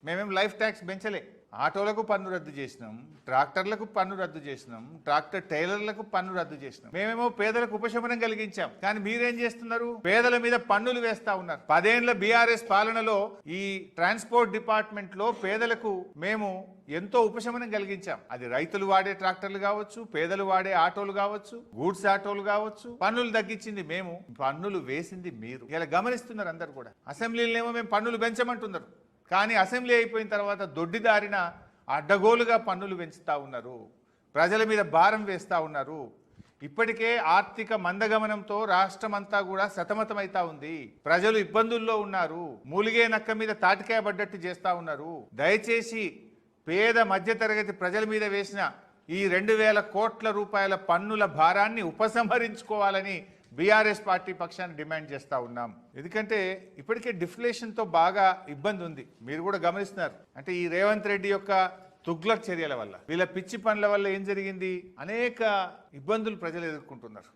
మేమేం life tax పెంచలే. ఆటోలకు పన్ను రద్దు చేసినాం, ట్రాక్టర్లకు పన్ను రద్దు చేసినాం, ట్రాక్టర్ టైలర్లకు పన్ను రద్దు చేసినాం. మేమేమో పేదలకు ఉపశమనం కలిగించాం. కానీ మీరేం చేస్తున్నారు? పేదల మీద పన్నులు వేస్తా ఉన్నారు. 10 ఏళ్ల బీఆర్ఎస్ పాలనలో ఈ ట్రాన్స్పోర్ట్ డిపార్ట్మెంట్ లో పేదలకు మేము ఎంతో ఉపశమనం కలిగించాం. అది రైతులు వాడే ట్రాక్టర్లు కావచ్చు, పేదలు వాడే ఆటోలు కావచ్చు, గూడ్స్ ఆటోలు కావచ్చు. పన్నులు తగ్గించింది మేము, పన్నులు వేసింది మీరు. ఇలా గమనిస్తున్నారు అందరు కూడా. అసెంబ్లీలో మేము పన్నులు పెంచమంటున్నారు, కానీ అసెంబ్లీ అయిపోయిన తర్వాత దొడ్డిదారిన అడ్డగోలుగా పన్నులు పెంచుతూ ఉన్నారు, ప్రజల మీద భారం వేస్తూ ఉన్నారు. ఇప్పటికే ఆర్థిక మందగమనంతో రాష్ట్రం అంతా కూడా సతమతమైతా ఉంది. ప్రజలు ఇబ్బందుల్లో ఉన్నారు, మూలిగే నక్క మీద తాటికాయ పడ్డట్టు చేస్తూ ఉన్నారు. దయచేసి పేద మధ్యతరగతి ప్రజల మీద వేసిన ఈ 2000 కోట్ల రూపాయల పన్నుల భారాన్ని ఉపసంహరించుకోవాలని బీఆర్ఎస్ పార్టీ పక్షాన్ని డిమాండ్ చేస్తూ ఉన్నాం. ఎందుకంటే ఇప్పటికే డిఫ్లేషన్తో బాగా ఇబ్బంది ఉంది, మీరు కూడా గమనిస్తున్నారు. అంటే ఈ రేవంత్ రెడ్డి యొక్క తుగ్లక్ చర్యల వల్ల, వీళ్ళ పిచ్చి పనుల వల్ల ఏం జరిగింది? అనేక ఇబ్బందులు ప్రజలు ఎదుర్కొంటున్నారు.